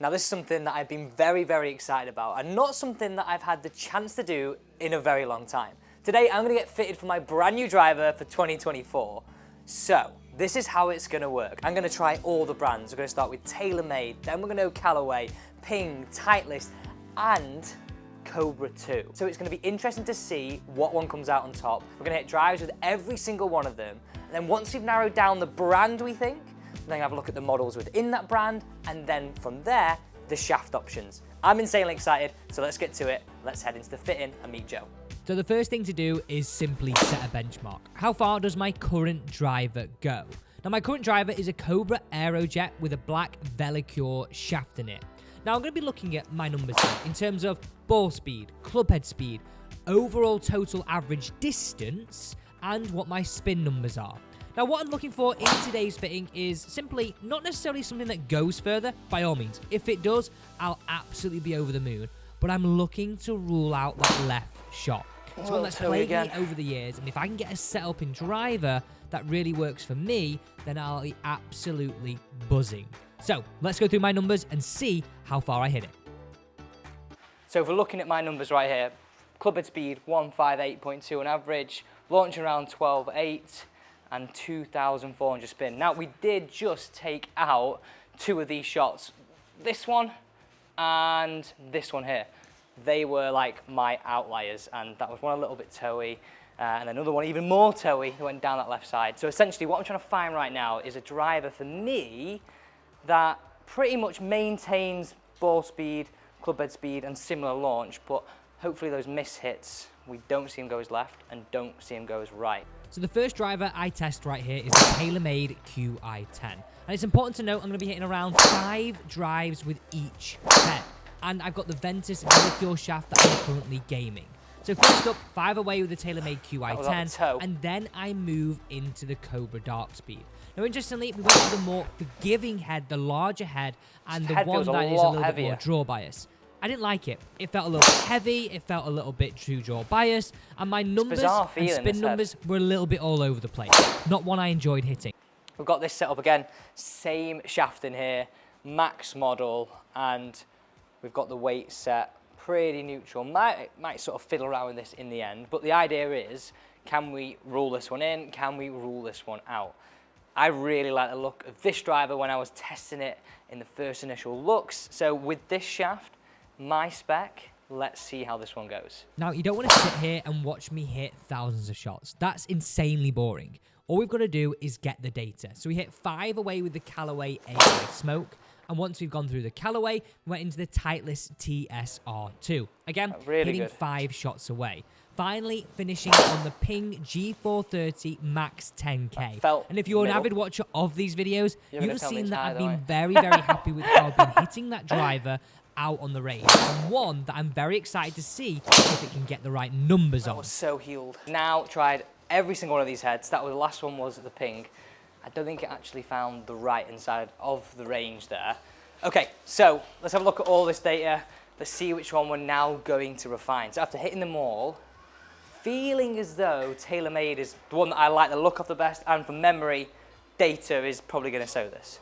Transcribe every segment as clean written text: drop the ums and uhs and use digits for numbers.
Now this is something that I've been very, very excited about and not something that I've had the chance to do in a very long time. Today I'm going to get fitted for my brand new driver for 2024. So this is how it's going to work. I'm going to try all the brands. We're going to start with Taylormade, then we're going to go Callaway, Ping, Titliest and Cobra 2. So it's going to be interesting to see what one comes out on top. We're going to hit drives with every single one of them. And then once we've narrowed down the brand we think, then have a look at the models within that brand, and then from there, the shaft options. I'm insanely excited, so let's get to it. Let's head into the fitting and meet Joe. So the first thing to do is simply set a benchmark. How far does my current driver go? Now my current driver is a Cobra Aerojet with a black Velicure shaft in it. Now I'm going to be looking at my numbers here in terms of ball speed, club head speed, overall total average distance, and what my spin numbers are. Now what I'm looking for in today's fitting is simply not necessarily something that goes further, by all means. If it does, I'll absolutely be over the moon. But I'm looking to rule out that left shot. It's one that's plagued me over the years, and if I can get a setup in driver that really works for me, then I'll be absolutely buzzing. So let's go through my numbers and see how far I hit it. So if we're looking at my numbers right here, club head speed 158.2 on average, launch around 12.8, and 2,400 spin. Now we did just take out two of these shots, this one and this one here. They were like my outliers, and that was one a little bit toey, and another one even more toey that went down that left side. So essentially what I'm trying to find right now is a driver for me that pretty much maintains ball speed, club head speed and similar launch, but hopefully those miss hits, we don't see him go as left and don't see him go as right. So the first driver I test right here is the Taylormade QIi10. And it's important to note I'm going to be hitting around 5 drives with each head. And I've got the Ventus Velicure shaft that I'm currently gaming. So first up, 5 away with the Taylormade QIi10, and then I move into the Cobra Darkspeed. Now interestingly, we went to the more forgiving head, the larger head, and the one that is a little bit more draw bias. I didn't like it. It felt a little bit heavy, it felt a little bit true draw bias, and my numbers and spin numbers were a little bit all over the place. Not one I enjoyed hitting. We've got this set up again, same shaft in here, max model, and we've got the weight set pretty neutral. Might sort of fiddle around with this in the end, but the idea is, can we rule this one in? Can we rule this one out? I really like the look of this driver when I was testing it in the first initial looks. So with this shaft, my spec, let's see how this one goes. Now, you don't want to sit here and watch me hit thousands of shots. That's insanely boring. All we've got to do is get the data. So we hit 5 away with the Callaway Ai Smoke. And once we've gone through the Callaway, we went into the Titliest TSR2. Again, hitting 5 shots away. Finally, finishing on the Ping G430 Max 10K. And if you're an avid watcher of these videos, you'll have seen that I've been very, very happy with how I've been hitting that driver out on the range, and one that I'm very excited to see if it can get the right numbers on. I was so healed. Now tried every single one of these heads. That was the last one was the Ping. I don't think it actually found the right inside of the range there. Okay, so let's have a look at all this data. Let's see which one we're now going to refine. So after hitting them all, feeling as though Taylormade is the one that I like the look of the best, and from memory, data is probably going to show this.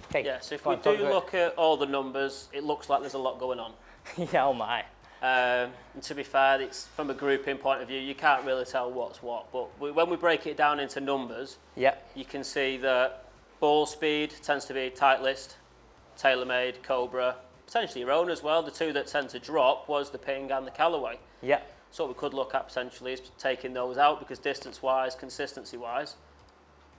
Okay. Yeah, so if we do look at all the numbers, it looks like there's a lot going on. Yeah, oh my. And to be fair, it's from a grouping point of view, you can't really tell what's what. But when we break it down into numbers, you can see that ball speed tends to be Titliest, Taylormade, Cobra, potentially your own as well. The two that tend to drop was the Ping and the Callaway. Yeah. So what we could look at potentially is taking those out, because distance-wise, consistency-wise,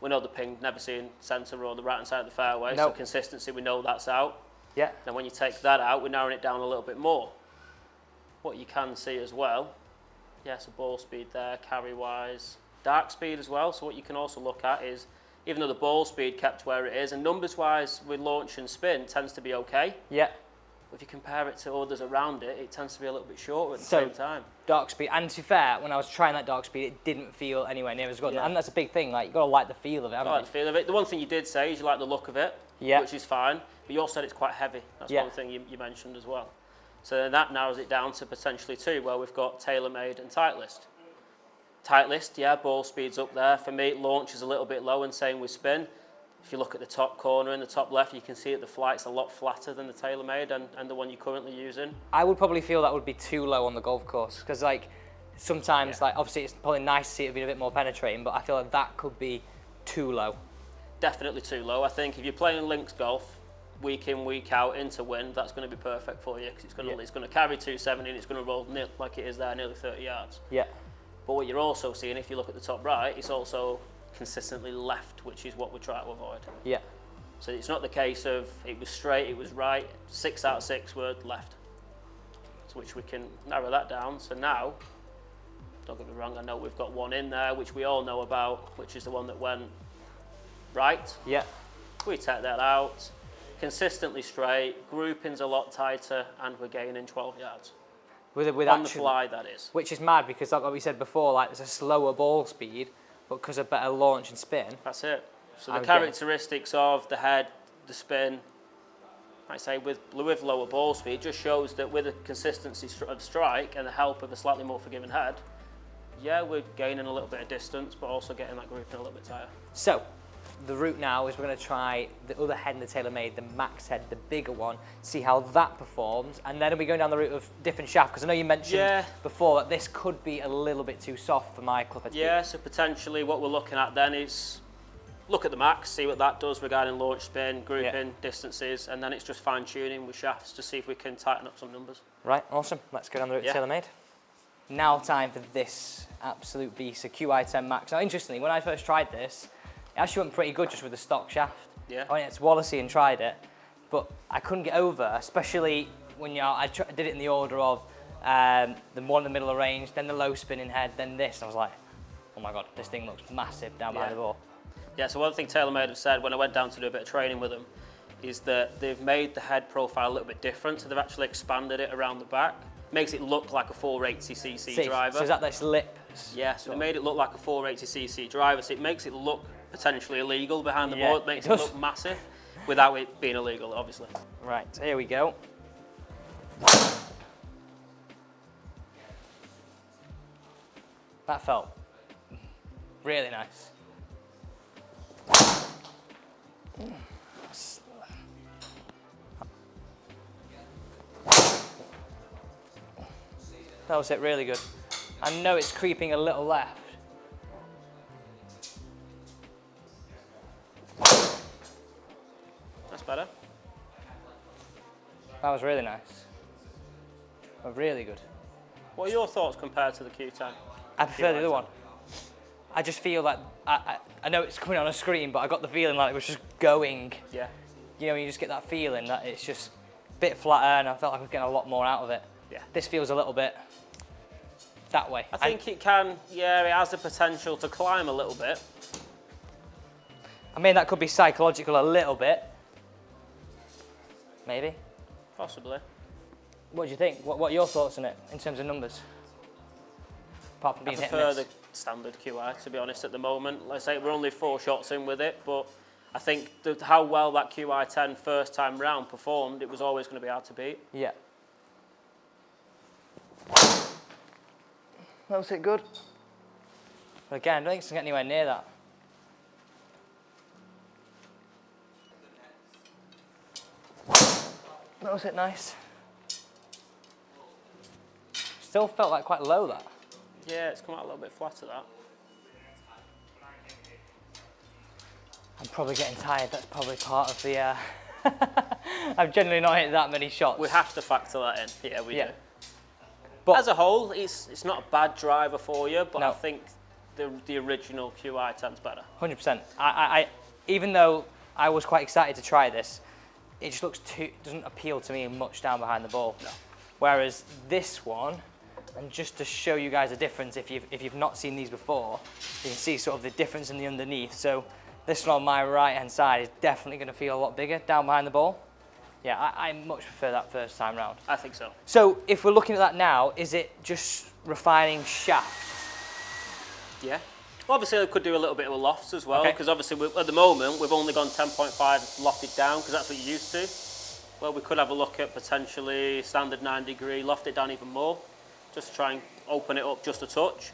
we know the Ping never seen centre or the right-hand side of the fairway, so consistency, we know that's out. Yeah. And when you take that out, we're narrowing it down a little bit more. What you can see as well, yes, a ball speed there, carry-wise, dark speed as well. So what you can also look at is, even though the ball speed kept where it is, and numbers-wise with launch and spin tends to be okay. Yeah. If you compare it to others around it, it tends to be a little bit shorter at the same time. Dark speed, and to be fair, when I was trying that dark speed, it didn't feel anywhere near as good. And that's a big thing, like, you've got to like the feel of it, haven't you? I like the feel of it. The one thing you did say is you like the look of it, which is fine, but you also said it's quite heavy. That's one thing you mentioned as well. So then that narrows it down to potentially 2, where we've got Taylormade and Titliest. Titliest, yeah, ball speed's up there. For me, launch is a little bit low, and same with spin. If you look at the top corner in the top left, you can see that the flight's a lot flatter than the Taylormade and the one you're currently using. I would probably feel that would be too low on the golf course, because like sometimes, like obviously it's probably nice to see it being a bit more penetrating, but I feel like that could be too low. Definitely too low. I think if you're playing links golf week in, week out into wind, that's going to be perfect for you, because it's going to carry 270 and it's going to roll like it is there, nearly 30 yards. Yeah. But what you're also seeing, if you look at the top right, it's also consistently left, which is what we try to avoid. Yeah. So it's not the case of it was straight, it was right, 6 out of 6 were left. So which we can narrow that down. So now, don't get me wrong, I know we've got one in there, which we all know about, which is the one that went right. Yeah. We take that out, consistently straight, grouping's a lot tighter, and we're gaining 12 yards. With on the fly, that is. Which is mad, because like we said before, like there's a slower ball speed, but because of better launch and spin. That's it. So the characteristics of the head, the spin, like I say, with lower ball speed, just shows that with a consistency of strike and the help of a slightly more forgiving head, yeah, we're gaining a little bit of distance, but also getting that grouping a little bit tighter. So, the route now is we're going to try the other head in the Taylormade, the max head, the bigger one, see how that performs, and then we're going down the route of different shaft, because I know you mentioned before that this could be a little bit too soft for my club head speed. Yeah, so potentially what we're looking at then is look at the max, see what that does regarding launch spin, grouping, distances, and then it's just fine tuning with shafts to see if we can tighten up some numbers. Right, awesome. Let's go down the route of Taylormade. Now time for this absolute beast, a QI10 Max. Now interestingly, when I first tried this, it actually went pretty good just with the stock shaft. Yeah. I went to Wallacey and tried it, but I couldn't get over, especially when I did it in the order of the one in the middle of range, then the low spinning head, then this. I was like, oh my God, this thing looks massive down behind the ball. Yeah, so one thing Taylormade have said when I went down to do a bit of training with them is that they've made the head profile a little bit different, so they've actually expanded it around the back. Makes it look like a 480cc driver. So is that this lip? Yeah, so they made it look like a 480cc driver, so it makes it look potentially illegal behind the ball. It makes it look massive without it being illegal, obviously. Right, so here we go. That felt really nice. That was it, really good. I know it's creeping a little left. That's better. That was really nice. Really good. What are your thoughts compared to the Q10? I prefer the other one. I just feel like, I know it's coming on a screen, but I got the feeling like it was just going. Yeah. You know, you just get that feeling that it's just a bit flatter, and I felt like I was getting a lot more out of it. Yeah. This feels a little bit that way. I think it can, yeah, it has the potential to climb a little bit. I mean, that could be psychological a little bit. Maybe. Possibly. What do you think? What are your thoughts on it in terms of numbers? Apart from being I hit prefer and the miss. standard QI, to be honest, at the moment. Like I say, we're only 4 shots in with it, but I think how well that QI10 first time round performed, it was always going to be hard to beat. Yeah. That was it good. But again, I don't think it's going to get anywhere near that. That was it nice. Still felt like quite low, that. Yeah, it's come out a little bit flatter, that. I'm probably getting tired. That's probably part of the... I've generally not hit that many shots. We have to factor that in. Yeah, we do. But as a whole, it's not a bad driver for you, but no. I think the original QI10's better. 100%. I even though I was quite excited to try this, it just looks doesn't appeal to me much down behind the ball. No. Whereas this one, and just to show you guys a difference, if you've not seen these before, you can see sort of the difference in the underneath. So this one on my right hand side is definitely going to feel a lot bigger down behind the ball. Yeah, I much prefer that first time round. I think so. So if we're looking at that now, is it just refining shaft? Yeah. Well, obviously, I could do a little bit of a lofts as well, because obviously at the moment we've only gone 10.5 lofted down because that's what you're used to. Well, we could have a look at potentially standard 9 degree, loft it down even more, just to try and open it up just a touch.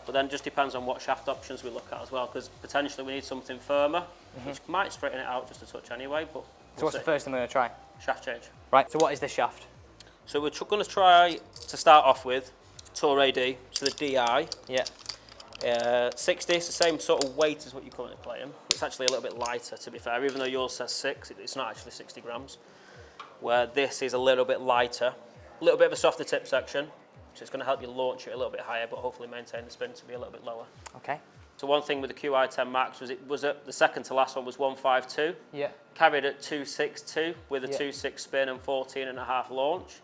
But then it just depends on what shaft options we look at as well, because potentially we need something firmer, which might straighten it out just a touch anyway. But So what's the first thing we're going to try? Shaft change. Right, so what is this shaft? So we're going to try to start off with Tour AD, so the DI. Yeah. 60, it's the same sort of weight as what you're currently playing. It's actually a little bit lighter, to be fair, even though yours says 6, it's not actually 60 grams. Where this is a little bit lighter, a little bit of a softer tip section, so it's going to help you launch it a little bit higher, but hopefully maintain the spin to be a little bit lower. Okay. So one thing with the QI10 Max was the second to last one was 152. Yeah. Carried at 262 with a 2.6 spin and 14.5 launch.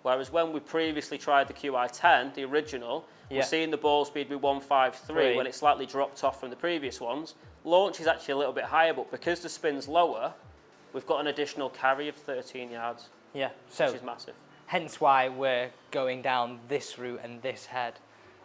Whereas when we previously tried the QI10, the original, we're seeing the ball speed be 153 when it slightly dropped off from the previous ones. Launch is actually a little bit higher, but because the spin's lower, we've got an additional carry of 13 yards. Yeah, so which is massive. Hence why we're going down this route and this head.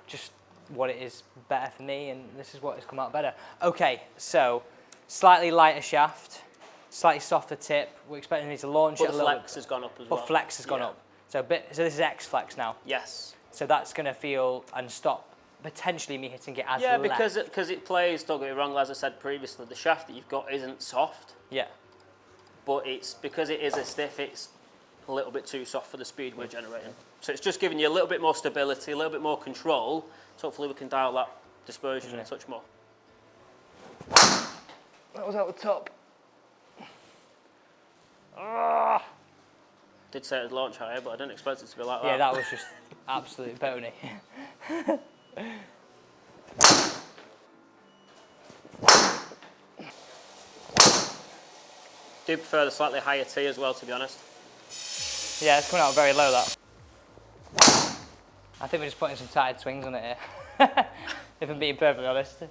Just what it is better for me, and this is what has come out better. Okay, so slightly lighter shaft, slightly softer tip. We're expecting it to launch it a little. But flex has gone up as well. But flex has gone up. So this is X flex now. Yes. So that's going to feel and stop potentially me hitting it as left. because it plays, don't get me wrong, as I said previously, the shaft that you've got isn't soft. Yeah. But it's because it is a stiff, it's a little bit too soft for the speed we're generating. So it's just giving you a little bit more stability, a little bit more control. So hopefully we can dial that dispersion a touch more. That was out the top. Did say it'd launch higher, but I didn't expect it to be like that. Yeah, that was just absolute bony. Do prefer the slightly higher T as well, to be honest. Yeah, it's coming out very low, that. I think we're just putting some tighter swings on it here, if I'm being perfectly honest.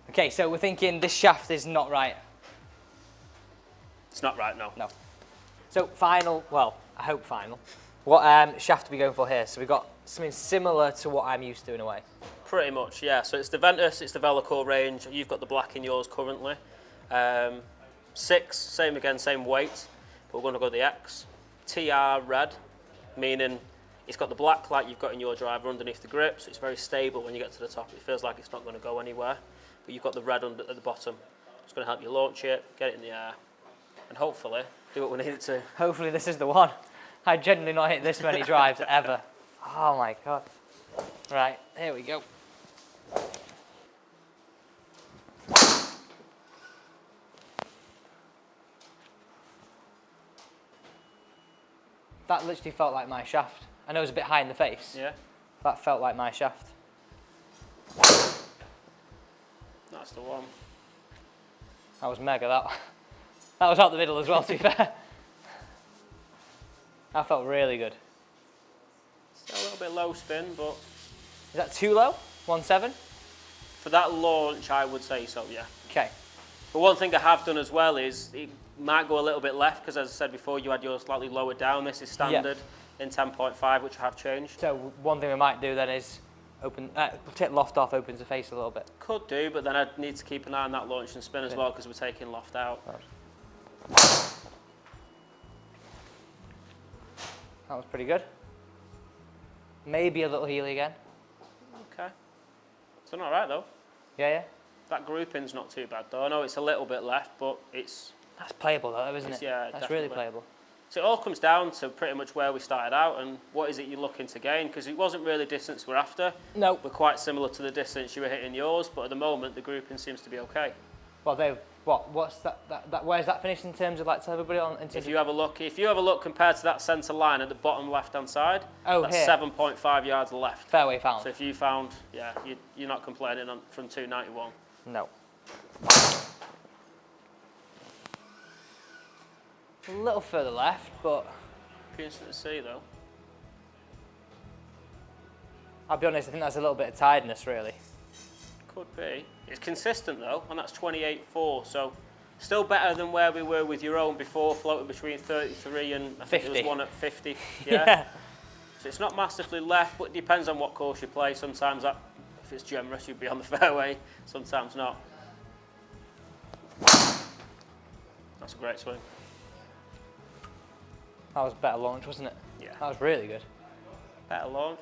Okay, so we're thinking this shaft is not right. It's not right, no. No. So final, well, I hope final. What shaft are we going for here? So we've got something similar to what I'm used to in a way. Pretty much, yeah. So it's the Ventus, it's the Velocore range. You've got the black in yours currently. 6, same again, same weight. But we're going to go the X. TR red, meaning it's got the black like you've got in your driver underneath the grip, so it's very stable when you get to the top. It feels like it's not going to go anywhere. But you've got the red under at the bottom. It's going to help you launch it, get it in the air, and hopefully do what we need it to. Hopefully this is the one. I genuinely not hit this many drives ever. Oh my God. Right, here we go. That literally felt like my shaft. I know it was a bit high in the face. Yeah. That felt like my shaft. That's the one. That was mega, that. That was out the middle as well, to be fair. That felt really good. Still a little bit low spin, but... Is that too low? 1.7? For that launch, I would say so, yeah. Okay. But one thing I have done as well is it might go a little bit left, because as I said before, you had yours slightly lower down. This is standard in 10.5, which I have changed. So one thing we might do then is open, take loft off, opens the face a little bit. Could do, but then I'd need to keep an eye on that launch and spin as well, because we're taking loft out. That was pretty good. Maybe a little heel again. Okay. It's done all right, though. Yeah, yeah. That grouping's not too bad, though. I know it's a little bit left, but it's... That's playable, though, isn't it? Yeah, that's definitely. really playable. So it all comes down to pretty much where we started out and what is it you're looking to gain, because it wasn't really distance we're after. No. We're quite similar to the distance you were hitting yours, but at the moment the grouping seems to be okay. Well, they've what's that where's that finished in terms of, like, tell everybody on? If you have a look compared to that centre line at the bottom left-hand side, that's here. 7.5 yards left. Fairway found. So if you found, you're not complaining from 291. No. A little further left, but Be interesting to see though. I'll be honest, I think that's a little bit of tiredness, really. Could be. It's consistent though, and that's 28.4, so still better than where we were with your own before, floating between 33 and I think 50. there was one at 50. Yeah. So it's not massively left, but it depends on what course you play. Sometimes that, if it's generous, you'd be on the fairway. Sometimes not. That's a great swing. That was a better launch, wasn't it? Yeah. That was really good. Better launch.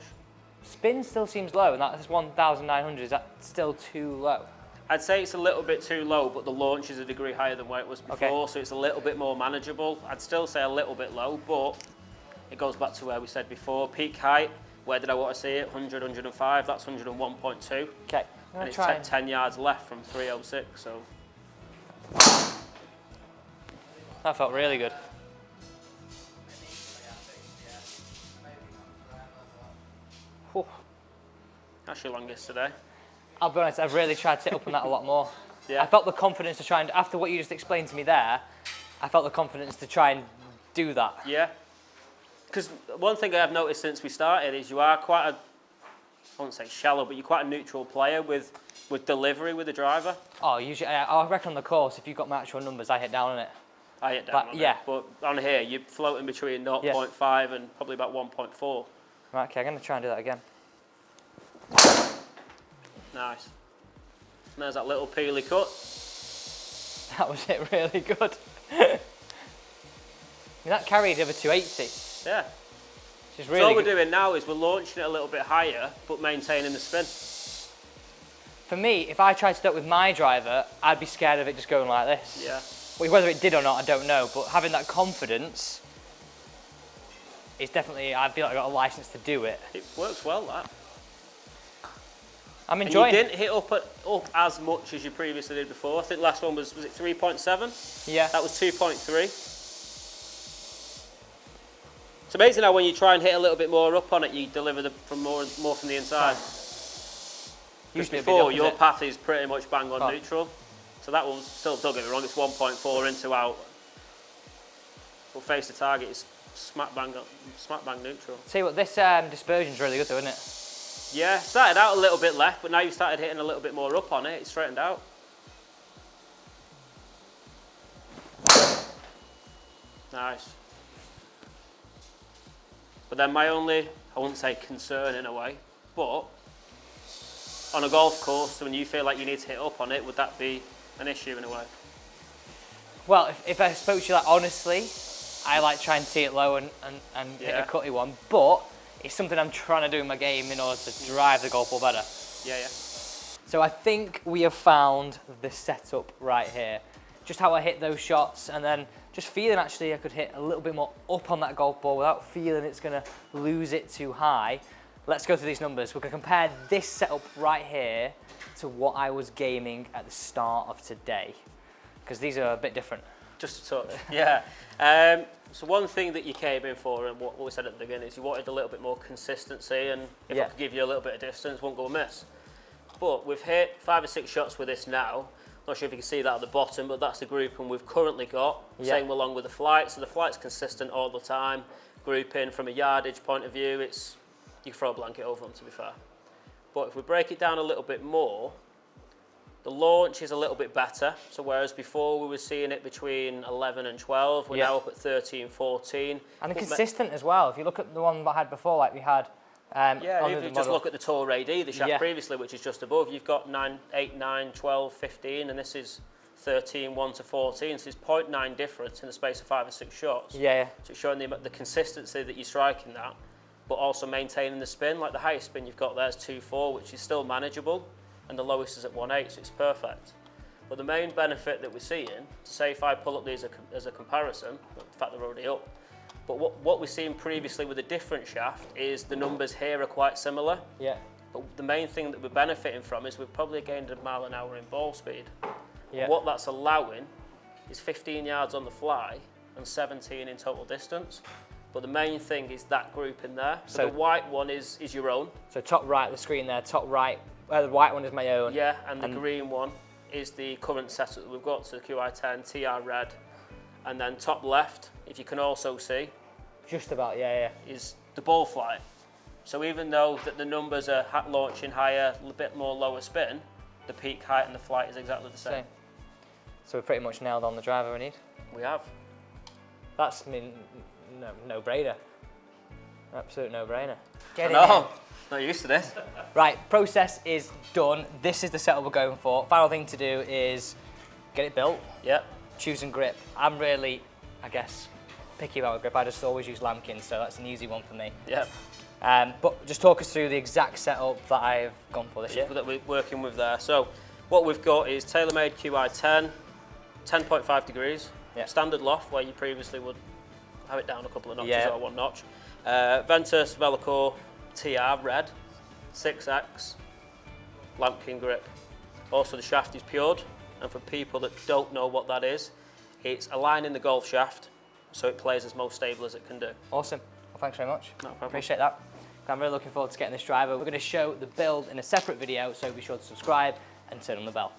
Spin still seems low, and that's 1,900. Is that still too low? I'd say it's a little bit too low, but the launch is a degree higher than where it was before, Okay. so it's a little bit more manageable. I'd still say a little bit low, but it goes back to where we said before. Peak height, where did I want to see it? 100, 105, that's 101.2. Okay. And it's 10 yards left from 306, so. That felt really good. Whew. That's your longest today. I'll be honest, I've really tried to sit up on that a lot more. Yeah. I felt the confidence to try and, after what you just explained to me there, I felt the confidence to try and do that. Yeah. Because one thing I've noticed since we started is you are quite a, I wouldn't say shallow, but you're quite a neutral player with delivery with the driver. Oh, usually, I reckon on the course, if you've got my actual numbers, I hit down on it. I hit down on yeah. it. But on here, you're floating between 0.5 and probably about 1.4. Right, okay, I'm going to try and do that again. Nice. And there's that little peely cut. That was it, really good. I mean, that carried over 280. Yeah. Which is So really all we're good. doing now is we're launching it a little bit higher, but maintaining the spin. For me, if I tried to do it with my driver, I'd be scared of it just going like this. Yeah. Well, whether it did or not, I don't know, but having that confidence is definitely, I feel like I got a license to do it. It works well, that. I'm And enjoying you it. didn't hit up as much as you previously did before. I think last one was it 3.7? Yeah. That was 2.3. It's amazing how when you try and hit a little bit more up on it, you deliver from more from the inside. Because Usually it'd be the before, your opposite. path is pretty much bang on Oh. neutral. So that one's still, don't get me wrong, it's 1.4 into out. But face the target is smack bang neutral. See what, this dispersion's really good though, isn't it? Yeah, started out a little bit left, but now you've started hitting a little bit more up on it. It's straightened out. Nice. But then my only, I wouldn't say concern in a way, but on a golf course, when you feel like you need to hit up on it, would that be an issue in a way? Well, if I spoke to you like honestly, I like trying to see it low and hit Yeah. a cutty one, but it's something I'm trying to do in my game in order to drive the golf ball better. Yeah, yeah. So I think we have found the setup right here. Just how I hit those shots, and then just feeling actually I could hit a little bit more up on that golf ball without feeling it's gonna lose it too high. Let's go through these numbers. We're gonna compare this setup right here to what I was gaming at the start of today, because these are a bit different. Just a touch. Yeah. So one thing that you came in for, and what we said at the beginning, is you wanted a little bit more consistency, and if I could give you a little bit of distance, won't go amiss. But we've hit 5 or 6 shots with this now. Not sure if you can see that at the bottom, but that's the grouping we've currently got. Same along with the flight. So the flight's consistent all the time. Grouping from a yardage point of view, it's you can throw a blanket over them, to be fair. But if we break it down a little bit more, the launch is a little bit better. So whereas before we were seeing it between 11 and 12, we're now up at 13, 14. And consistent as well. If you look at the one that I had before, like we had yeah, on if the you just model. look at the Taylormade AD, the shaft previously, which is just above, you've got 9, 8, 9, 12, 15, and this is 13, 1 to 14. So it's 0.9 difference in the space of 5 or 6 shots. Yeah. So it's showing the consistency that you're striking that, but also maintaining the spin. Like the highest spin you've got there is 2.4, which is still manageable, and the lowest is at 1.8, so it's perfect. But the main benefit that we're seeing, say if I pull up these as a comparison, the fact they're already up, but what we're seeing previously with a different shaft is the numbers here are quite similar. Yeah. But the main thing that we're benefiting from is we've probably gained a mile an hour in ball speed. Yeah. What that's allowing is 15 yards on the fly and 17 in total distance. But the main thing is that group in there. So the white one is your own. So top right of the screen there, top right, the white one is my own. Yeah, and the green one is the current setup that we've got, so the QIi10, TR red. And then top left, if you can also see, Just about, is the ball flight. So even though that the numbers are launching higher, a bit more lower spin, the peak height and the flight is exactly the same. So we're pretty much nailed on the driver we need. We have. That's no-brainer. Absolute no-brainer. Get I know. in. Not used to this. Right, process is done. This is the setup we're going for. Final thing to do is get it built, Yeah. choosing grip. I'm really, I guess, picky about a grip. I just always use lambkins, so that's an easy one for me. Yep. But just talk us through the exact setup that I've gone for this year. That we're working with there. So what we've got is Taylormade QIi10, 10.5 degrees, standard loft where you previously would have it down a couple of notches or 1 notch. Ventus Velocore TR red, 6X, lambkin grip. Also the shaft is pured, and for people that don't know what that is, it's a line in the golf shaft, so it plays as most stable as it can do. Awesome. Well, thanks very much. No problem. Appreciate that. I'm really looking forward to getting this driver. We're going to show the build in a separate video, so be sure to subscribe and turn on the bell.